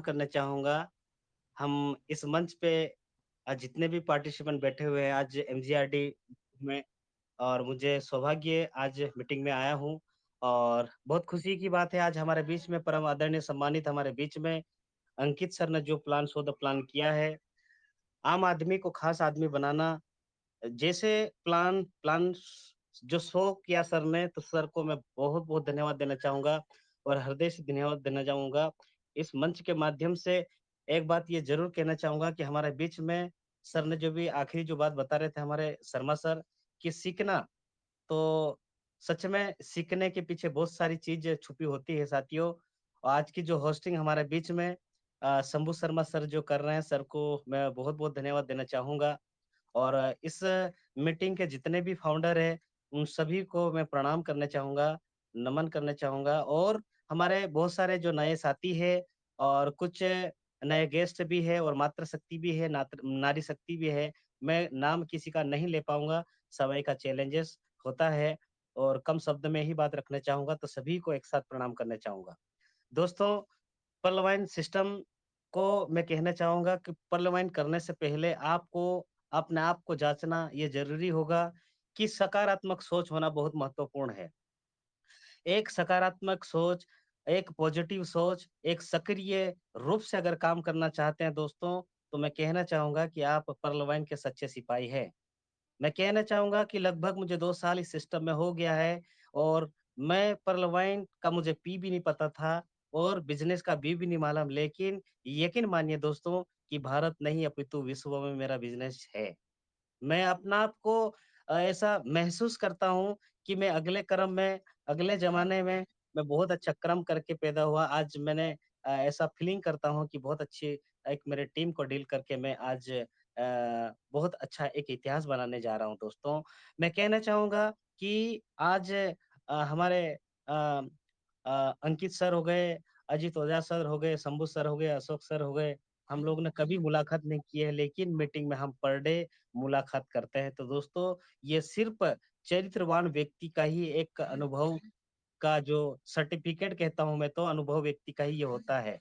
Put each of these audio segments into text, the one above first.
करना चाहूँगा। हम इस मंच पे जितने भी पार्टिसिपेंट बैठे हुए हैं आज एमजीआरडी में और मुझे सौभाग्य आज मीटिंग में आया हूँ और बहुत खुशी की बात है आज हमारे बीच में परम आदरणीय सम्मानित हमारे बीच में अंकित सर ने जो प्लान शो द प्लान किया है, आम आदमी को खास आदमी बनाना जैसे प्लान प्लान जो शो किया सर ने, तो सर को मैं बहुत-बहुत धन्यवाद देना चाहूँगा और हृदय से धन्यवाद देना चाहूँगा। इस मंच के माध्यम से एक बात ये ज़रूर कहना चाहूँगा कि हमारे बीच में सर ने जो भी आखिरी जो बात बता रहे थे हमारे शर्मा सर कि सीखना, तो सच में सीखने के पीछे बहुत सारी चीज़ छुपी होती है साथियों। और आज की जो होस्टिंग हमारे बीच में शंभू शर्मा सर जो कर रहे हैं, सर को मैं बहुत-बहुत धन्यवाद देना चाहूँगा। और इस मीटिंग के जितने भी फाउंडर हैं, उन सभी को मैं प्रणाम करना चाहूँगा, नमन करना चाहूँगा और हमारे बहुत सारे जो नए साथी हैं और कुछ नए गेस्ट भी हैं और मातृशक्ति भी है, नारी शक्ति भी है। मैं नाम किसी का नहीं ले पाऊँगा, समय का चैलेंजेस होता है और कम शब्द में ही बात रखना चाहूँगा, तो सभी को एक साथ प्रणाम करना चाहूँगा। दोस्तों, पर्लवाइन सिस्टम को मैं कहना चाहूँगा कि पर्लवाइन करने से पहले आपको अपने आप को जाँचना ये ज़रूरी होगा कि सकारात्मक सोच होना बहुत महत्वपूर्ण है। एक सकारात्मक सोच, एक पॉजिटिव सोच, एक सक्रिय रूप से अगर काम करना चाहते हैं दोस्तों, तो मैं कहना चाहूँगा कि आप पर्लवाइन के सच्चे सिपाही हैं। मैं कहना चाहूँगा कि लगभग मुझे 2 साल इस सिस्टम में हो गया है और मैं पर्ल वाइन का मुझे पी भी नहीं पता था और बिज़नेस का बी भी नहीं मालूम, लेकिन यकीन मानिए दोस्तों कि भारत नहीं अपितु विश्व में मेरा बिज़नेस है। मैं अपना आप को ऐसा महसूस करता हूँ कि मैं अगले कर्म में, अगले ज़माने में मैं बहुत अच्छा कर्म करके पैदा हुआ। आज मैंने ऐसा फ़ीलिंग करता हूँ कि बहुत अच्छी एक मेरे टीम को डील करके मैं आज बहुत अच्छा एक इतिहास बनाने जा रहा हूँ दोस्तों। मैं कहना चाहूँगा कि आज हमारे अ अंकित सर हो गए, अजीत ओझा सर हो गए, शंभू सर हो गए, अशोक सर हो गए, हम लोग ने कभी मुलाकात नहीं की है, लेकिन मीटिंग में हम पर डे मुलाकात करते हैं। तो दोस्तों, ये सिर्फ़ चरित्रवान व्यक्ति का ही एक अनुभव का जो सर्टिफ़िकेट कहता हूँ मैं तो, अनुभव व्यक्ति का ही ये होता है।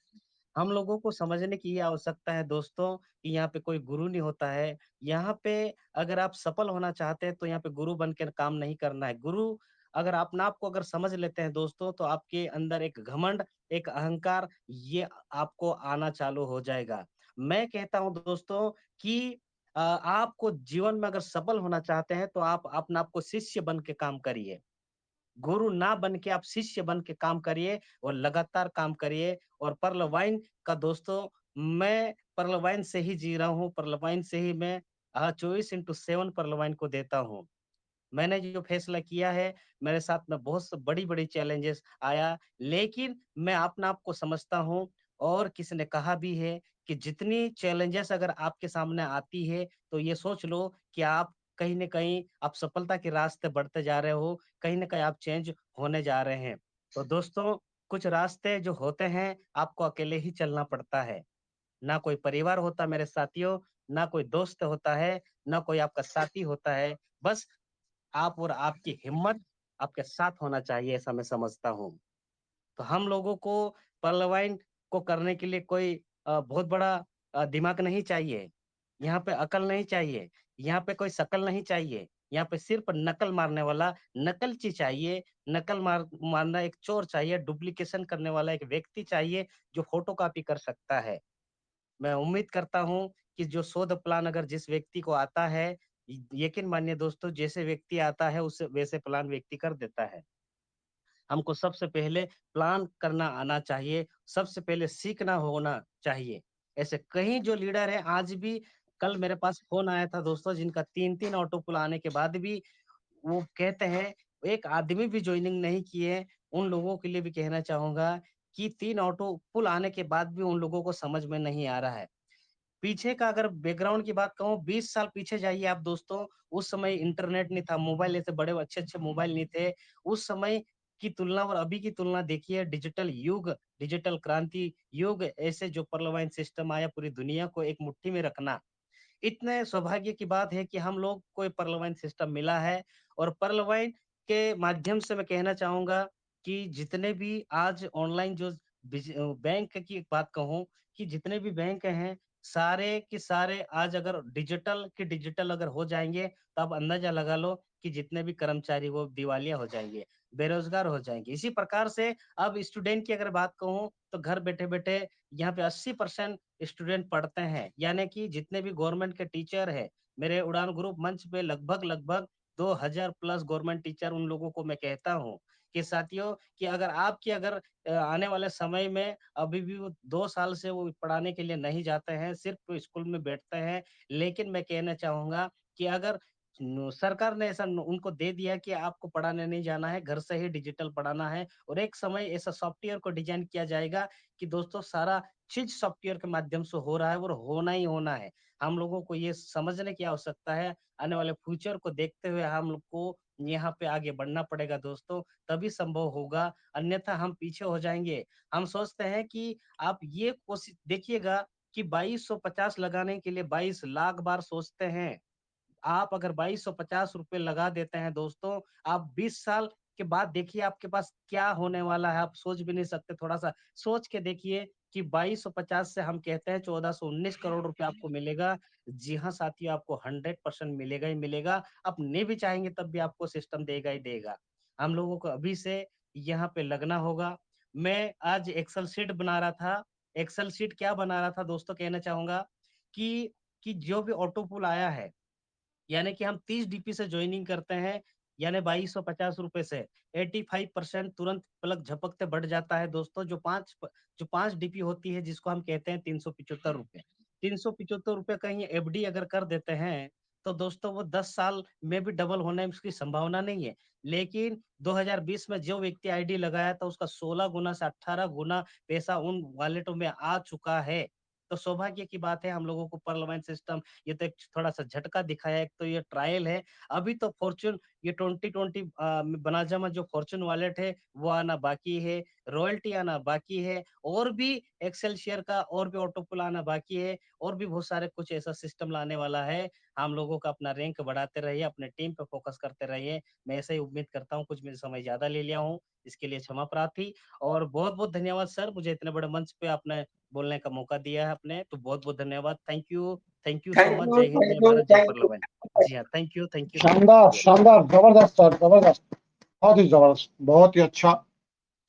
हम लोगों को समझने की ये आवश्यकता है दोस्तों कि यहाँ पे कोई गुरु नहीं होता है। यहाँ पे अगर आप सफल होना चाहते हैं तो यहाँ पे गुरु बन के काम नहीं करना है। गुरु अगर अपने आप को अगर समझ लेते हैं दोस्तों तो आपके अंदर एक घमंड, एक अहंकार ये आपको आना चालू हो जाएगा। मैं कहता हूँ दोस्तों कि आपको जीवन में अगर सफल होना चाहते हैं तो आप अपने आप को शिष्य बन के काम करिए। गुरु ना बन के आप शिष्य बन के काम करिए और लगातार काम करिए और पर्ल वाइन का दोस्तों मैं पर्ल वाइन से ही जी रहा हूँ, पर्ल वाइन से ही मैं 24/7 पर्ल वाइन को देता हूँ। मैंने जो फैसला किया है, मेरे साथ में बहुत स बड़ी-बड़ी चैलेंजेस आया, लेकिन मैं अपने आप को समझता हूँ और किसी ने कहा भी है कि जितनी चैलेंजेस अगर आपके सामने आती है, तो ये सोच लो कि आप कहीं न कहीं आप सफलता के रास्ते बढ़ते जा रहे हो, कहीं न कहीं आप चेंज होने जा रहे हैं। तो दोस्तों, कुछ रास्ते जो होते हैं, आपको अकेले ही चलना पड़ता है। ना कोई परिवार होता मेरे साथियों, ना कोई दोस्त होता है, ना कोई आपका साथी होता है। बस आप और आपकी हिम्मत आपके साथ होना चाहिए ऐसा मैं समझता हूँ। तो हम लोगों को पलवाइन को करने के लिए कोई बहुत बड़ा दिमाग नहीं चाहिए। यहाँ पे अकल नहीं चाहिए, यहाँ पे कोई शकल नहीं चाहिए, यहाँ पे सिर्फ़ नकल मारने वाला नकलची चाहिए, मारना एक चोर चाहिए, डुप्लीकेशन करने वाला एक व्यक्ति चाहिए जो फ़ोटोकॉपी कर सकता है। मैं उम्मीद करता हूँ कि जो शोध प्लान अगर जिस व्यक्ति को आता है, यकीन मानिए दोस्तों जैसे व्यक्ति आता है उस वैसे प्लान व्यक्ति कर देता है। हमको सबसे पहले प्लान करना आना चाहिए, सबसे पहले सीखना होना चाहिए। ऐसे कई जो लीडर हैं आज भी कल मेरे पास फ़ोन आया था दोस्तों जिनका 3-3 ऑटो पुल आने के बाद भी वो कहते हैं एक आदमी भी जॉइनिंग नहीं किए, उन लोगों के लिए भी कहना चाहूँगा कि 3 ऑटो पुल आने के बाद भी उन लोगों को समझ में नहीं आ रहा है। पीछे का अगर बैकग्राउंड की बात कहूँ 20 साल पीछे जाइए आप दोस्तों, उस समय इंटरनेट नहीं था, मोबाइल ऐसे बड़े अच्छे-अच्छे मोबाइल नहीं थे। उस समय की तुलना और अभी की तुलना देखिए डिजिटल युग, डिजिटल क्रांति युग ऐसे जो पर्लवाइन सिस्टम आया पूरी दुनिया को एक मुट्ठी में रखना। इतने सौभाग्य की बात है कि हम लोग को ये पर्लवाइन सिस्टम मिला है और पर्लवाइन के माध्यम से मैं कहना चाहूँगा कि जितने भी आज ऑनलाइन जो बैंक की एक बात कहूँ कि जितने भी बैंक हैं, सारे के सारे आज अगर डिजिटल अगर हो जाएँगे, तो आप अंदाज़ा लगा लो कि जितने भी कर्मचारी वो दिवालिया हो जाएँगे, बेरोज़गार हो जाएँगे। इसी प्रकार से अब स्टूडेंट की अगर बात कहूँ, तो घर बैठे-बैठे यहाँ पे 80% स्टूडेंट पढ़ते हैं, यानी कि जितने भी गवर्नमेंट के टीचर हैं, मेरे उड़ान ग्रुप मंच पे लगभग 2000 प्लस गवर्नमेंट टीचर उन लोगों को मैं कहता हूँ कि साथियों कि अगर आने वाले समय में अभी भी वो 2 साल से वो पढ़ाने के लिए नहीं जाते हैं, सिर्फ़ स्कूल में बैठते हैं। लेकिन मैं कहना चाहूँगा कि अगर सरकार ने ऐसा उनको दे दिया कि आपको पढ़ाने नहीं जाना है, घर से ही डिजिटल पढ़ाना है और एक समय ऐसा सॉफ्टवेयर को डिज़ाइन किया जाएगा कि दोस्तों सारा चीज़ सॉफ्टवेयर के माध्यम से हो रहा है और होना ही होना है। हम लोगों को ये समझने की आवश्यकता है, आने वाले फ्यूचर को देखते हुए हम लोग को यहाँ पे आगे बढ़ना पड़ेगा दोस्तों, तभी संभव होगा, अन्यथा हम पीछे हो जाएँगे। हम सोचते हैं कि आप ये कोशिश देखिएगा कि 2250 लगाने के लिए 22 लाख बार सोचते हैं। आप अगर ₹2250 लगा देते हैं दोस्तों, आप 20 साल के बाद देखिए आपके पास क्या होने वाला है, आप सोच भी नहीं सकते। थोड़ा-सा सोच के देखिए कि 2250 से हम कहते हैं 1419 करोड़ रुपए आपको मिलेगा। जी हाँ, साथियों आपको 100% मिलेगा ही मिलेगा। आप नहीं भी चाहेंगे तब भी आपको सिस्टम देगा ही देगा। हम लोगों को अभी से यहाँ पे लगना होगा। मैं आज एक्सेल शीट बना रहा था। एक्सेल शीट क्या बना रहा था दोस्तों कहना चाहूँगा कि जो भी ऑटो पुल आया है यानी कि हम 30 डीपी से जॉइनिंग करते हैं, यानी ₹2250 से 85% तुरंत पलक झपकते बढ़ जाता है दोस्तों। जो 5 डीपी होती है जिसको हम कहते हैं ₹375 ₹375 कहीं एफडी अगर कर देते हैं, तो दोस्तों वो 10 साल में भी डबल होने की संभावना नहीं है। लेकिन 2020 में जो व्यक्ति आईडी लगाया था उसका 16 गुना से 18 गुना पैसा उन वॉलेटों में आ चुका है। तो सौभाग्य की बात है हम लोगों को पार्लियामेंट सिस्टम ये तो एक थोड़ा-सा झटका दिखाया है, एक तो ये ट्रायल है। अभी तो फॉर्च्यून ये 2020 बनाजामा जो फॉर्च्यून वॉलेट है, वो आना बाकी है, रॉयल्टी आना बाकी है और भी एक्सेलशियर का और भी ऑटो पुल आना बाकी है और भी बहुत सारे कुछ ऐसा सिस्टम लाने वाला है। हम लोगों का अपना रैंक बढ़ाते रहिए, अपने टीम पे फोकस करते रहिए। मैं ऐसे ही उम्मीद करता हूँ, कुछ मैं समय ज़्यादा ले लिया हूँ, इसके लिए क्षमा प्रार्थी और बहुत-बहुत धन्यवाद सर, मुझे इतने बड़े मंच पे आपने बोलने का मौका दिया है आपने, तो बहुत-बहुत धन्यवाद। Thank you so thank much. You, जय हिंद, जय थैंक यू, भारत, जय थैंक यू। पार्लियामेंट। जी हाँ, थैंक यू शानदार, सो मच। शानदार, जबरदस्त सर, जबरदस्त, बहुत ही जबरदस्त, बहुत ही अच्छा।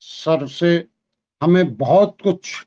सर से हमें बहुत कुछ